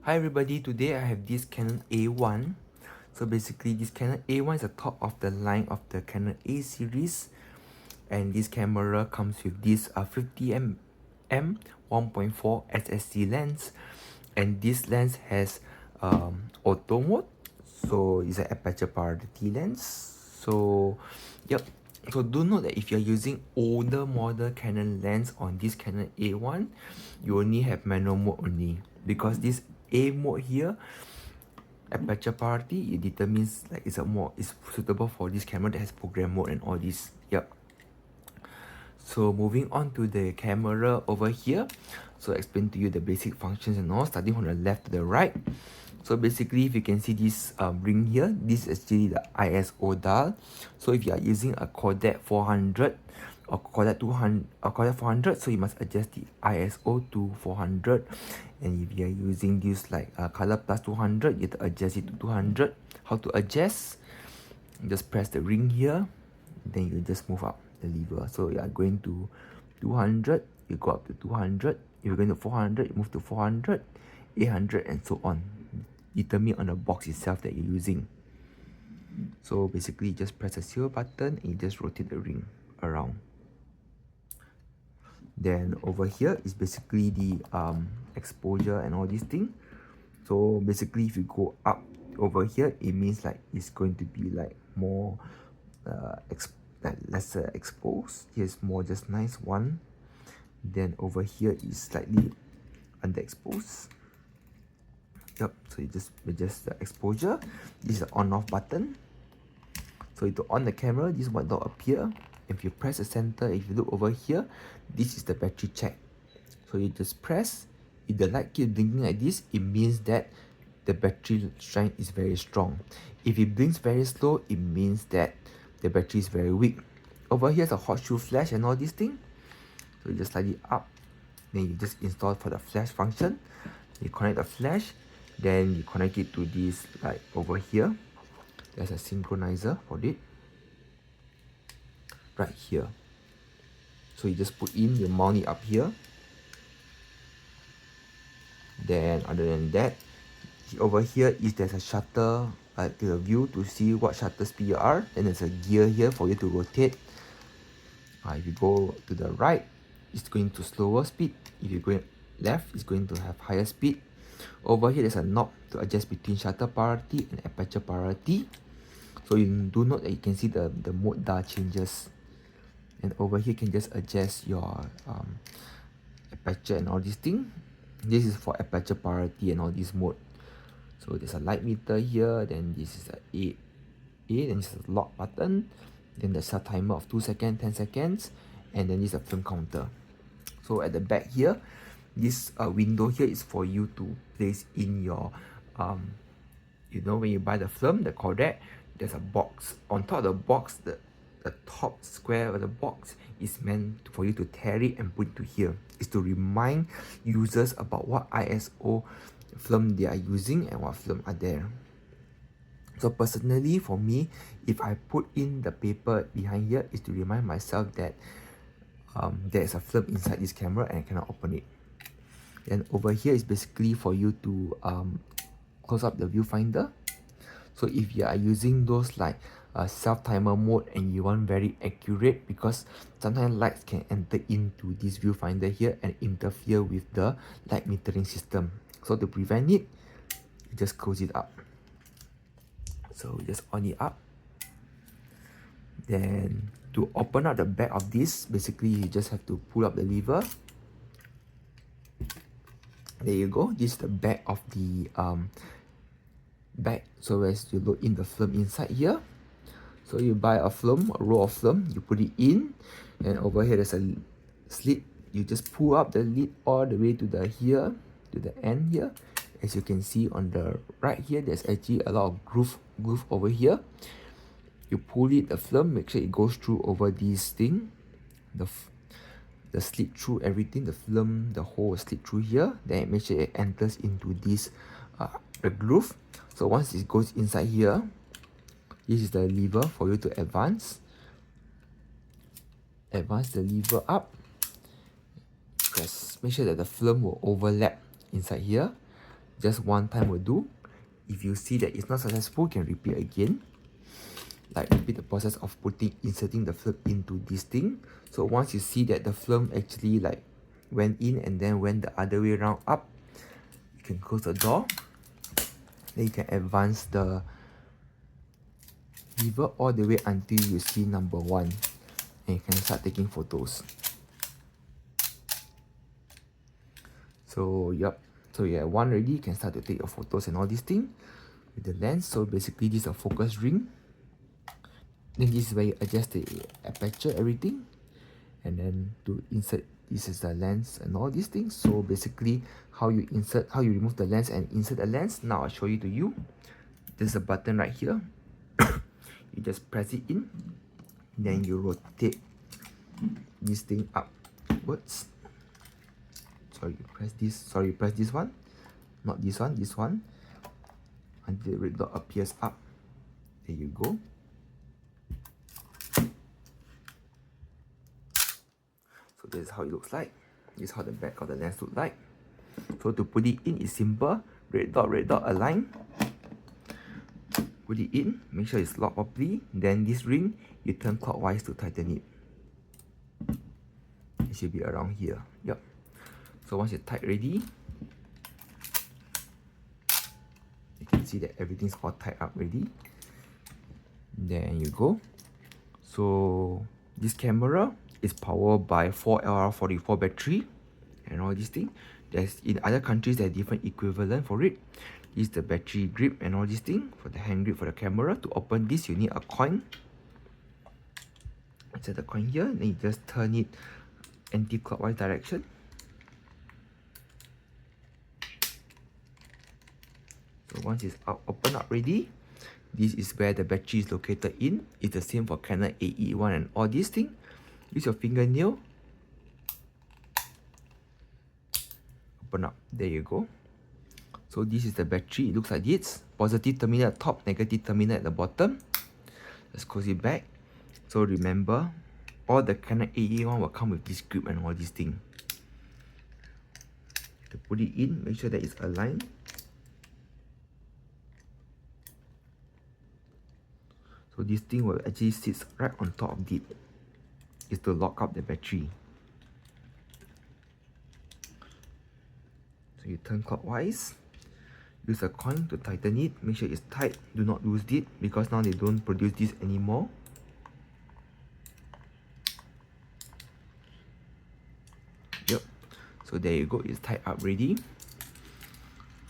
Hi everybody, today I have this Canon A-1. So basically this Canon A-1 is the top of the line of the Canon A series, and this camera comes with this 50mm 1.4 SSD lens, and this lens has auto mode, so it's an aperture priority lens. So yep, so do note that if you're using older model Canon lens on this Canon A1, you only have manual mode only, because this A mode here, aperture priority, it determines like it's suitable for this camera that has program mode and all this. Yep. So moving on to the camera over here, so I explain to you the basic functions and all, starting from the left to the right. So basically, if you can see this ring here, this is actually the ISO dial. So if you are using a Kodak 400 or Kodak 200 or Kodak 400, so you must adjust the ISO to 400. And if you are using this like Color Plus 200, you have to adjust it to 200. How to adjust? Just press the ring here, then you just move up the lever. So you are going to 200, you go up to 200. If you're going to 400, you move to 400, 800, and so on. Determine on the box itself that you're using. So basically, you just press the silver button and you just rotate the ring around. Then over here is basically the exposure and all these things. So basically, if you go up over here, it means like it's going to be like more like lesser exposed. Here's more just nice one. Then over here is slightly underexposed. Yep, so you just adjust the exposure. This is the on off button. So to on the camera, this white dot appear. If you press the center, if you look over here, this is the battery check. So you just press. If the light keeps blinking like this, it means that the battery strength is very strong. If it blinks very slow, it means that the battery is very weak. Over here is a hot shoe flash and all these things. So you just slide it up, then you just install for the flash function. You connect the flash, then you connect it to this like over here. There's a synchronizer for it right here. So you just put in, you mount it up here. Then other than that, over here is there's a shutter to the view to see what shutter speed you are. Then there's a gear here for you to rotate. If you go to the right, it's going to slower speed. If you go left, it's going to have higher speed. Over here, there's a knob to adjust between shutter priority and aperture priority. So you do note that you can see the mode dial changes. And over here, you can just adjust your aperture and all these things. This is for aperture priority and all this mode. So there's a light meter here, then this is a A, then this is a lock button, then there's a timer of 2 seconds, 10 seconds, and then this is a film counter. So at the back here, this window here is for you to place in your you know, when you buy the film, the Kodak, there's a box. On top of the box, the top square of the box is meant for you to tear it and put it to here. It's to remind users about what ISO film they are using and what film are there. So personally, for me, if I put in the paper behind here, is to remind myself that there's a film inside this camera and I cannot open it. And over here is basically for you to close up the viewfinder. So if you are using those like self-timer mode and you want very accurate, because sometimes lights can enter into this viewfinder here and interfere with the light metering system. So to prevent it, you just close it up. So just on it up. Then to open up the back of this, basically you just have to pull up the lever. There you go. This is the back of the back. So as you load in the film inside here, so you buy a film, a roll of film, you put it in, and over here there's a slit. You just pull up the lid all the way to the here, to the end here. As you can see on the right here, there's actually a lot of groove over here. You pull it, the film, make sure it goes through over this thing, the slit through everything, the film, the hole slit through here. Then make sure it enters into this the groove. So once it goes inside here, this is the lever for you to advance the lever up. Press, make sure that the film will overlap inside here. Just one time will do. If you see that it's not successful, you can repeat again. Like repeat the process of inserting the film into this thing. So once you see that the film actually like went in and then went the other way around up, you can close the door. Then you can advance the lever all the way until you see number 1, and you can start taking photos. So yep, so you have 1 ready, you can start to take your photos and all these things with the lens. So basically this is a focus ring. Then this is where you adjust the aperture, everything, and then to insert, this is the lens and all these things. So basically how you remove the lens and insert the lens, now I'll show you to you. There's a button right here. You just press it in, then you rotate this thing upwards. Press this one, not this one, this one, until the red dot appears up. There you go. So this is how it looks like. This is how the back of the lens looks like. So to put it in is simple. Red dot, align. Put it in, make sure it's locked properly. Then this ring, you turn clockwise to tighten it. It should be around here. Yep. So once you're tight ready, you can see that everything's all tied up ready. Then you go. So this camera is powered by 4LR44 battery and all these things. There's in other countries there's different equivalent for it. This is the battery grip and all these things for the hand grip for the camera. To open this, you need a coin. Insert the coin here, then you just turn it anti-clockwise direction. So once it's open up ready, this is where the battery is located in. It's the same for Canon A-1 and all these things. Use your fingernail. Open up. There you go. So this is the battery. It looks like this. Positive terminal at the top, negative terminal at the bottom. Let's close it back. So remember, all the Canon A-1 will come with this grip and all these things. To put it in, make sure that it's aligned. So this thing will actually sit right on top of it. Is to lock up the battery. So you turn clockwise. Use a coin to tighten it. Make sure it's tight. Do not lose it because now they don't produce this anymore. Yep. So there you go. It's tied up ready.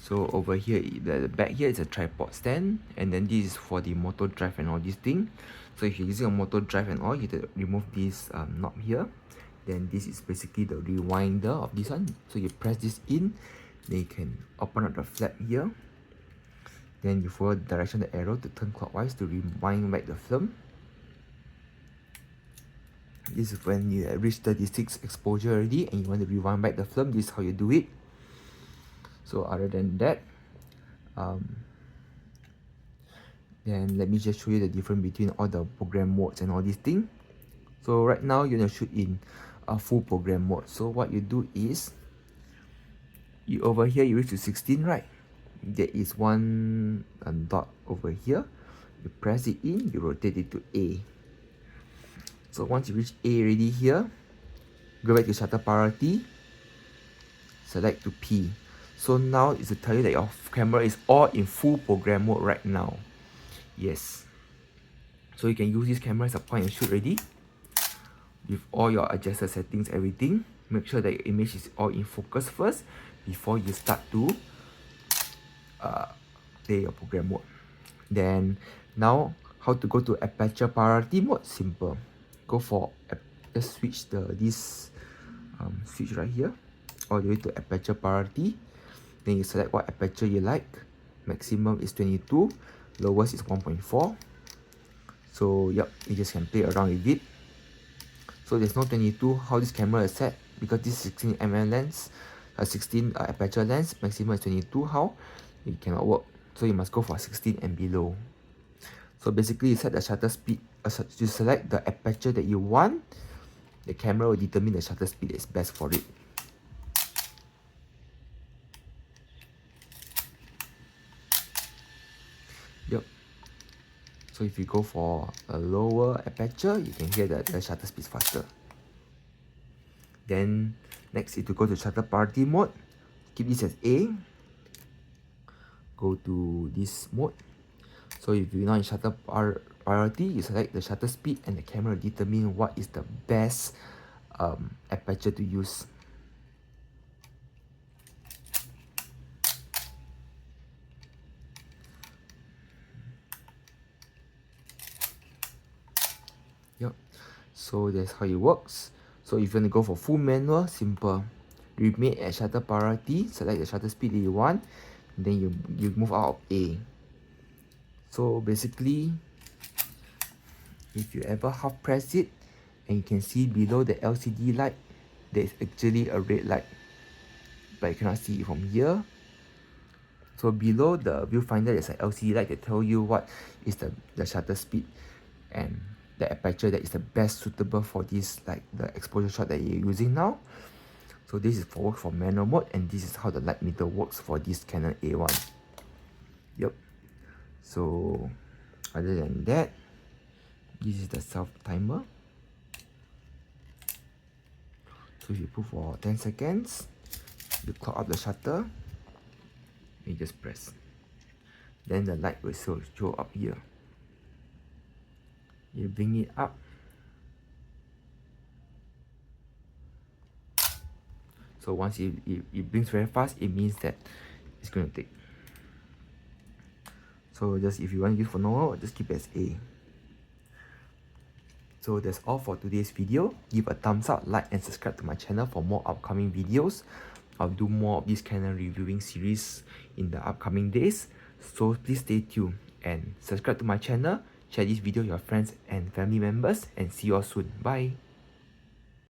So over here, the back here is a tripod stand, and then this is for the motor drive and all these things. So if you're using a motor drive and all, you have to remove this knob here. Then this is basically the rewinder of this one. So you press this in, then you can open up the flap here. Then you follow the direction of the arrow to turn clockwise to rewind back the film. This is when you reach 36 exposure already and you want to rewind back the film. This is how you do it. So other than that, then let me just show you the difference between all the program modes and all these things. So right now you're gonna shoot in a full program mode. So what you do is, you over here you reach to 16, right? There is one dot over here. You press it in, you rotate it to A. So once you reach A already here, go back to shutter priority, select to P. So now it's to tell you that your camera is all in full program mode right now. Yes. So you can use this camera as a point and shoot ready. With all your adjusted settings, everything. Make sure that your image is all in focus first before you start to play your program mode. Then now how to go to aperture priority mode? Simple. Go for just switch this switch right here all the way to aperture priority. Then you select what aperture you like. Maximum is 22, lowest is 1.4. So yep, you just can play around with it. So there's no 22. How this camera is set, because this 16mm lens, 16 aperture lens, maximum is 22. How? It cannot work. So you must go for 16 and below. So basically you set the shutter speed, you select the aperture that you want. The camera will determine the shutter speed that is best for it. So if you go for a lower aperture, you can hear that the shutter speed is faster. Then next is to go to shutter priority mode. Keep this as A. Go to this mode. So if you're not in shutter priority, you select the shutter speed and the camera will determine what is the best aperture to use. Yep. So that's how it works. So if you want to go for full manual, simple. Remain at shutter priority, select the shutter speed that you want, then you move out of A. So basically, if you ever half press it and you can see below the LCD light, there's actually a red light, but you cannot see it from here. So below the viewfinder, there's an LCD light that tell you what is the shutter speed and the aperture that is the best suitable for this, like the exposure shot that you're using now. So this is for manual mode, and this is how the light meter works for this Canon A-1. Yep. So other than that, this is the self timer. So if you put for 10 seconds, you clock up the shutter, you just press. Then the light will show up here. You bring it up. So once it brings very fast, it means that it's going to take. So just if you want to use for normal, just keep it as A. So that's all for today's video. Give a thumbs up, like and subscribe to my channel for more upcoming videos. I'll do more of this Canon reviewing series in the upcoming days. So please stay tuned and subscribe to my channel. Share this video with your friends and family members, and see you all soon. Bye.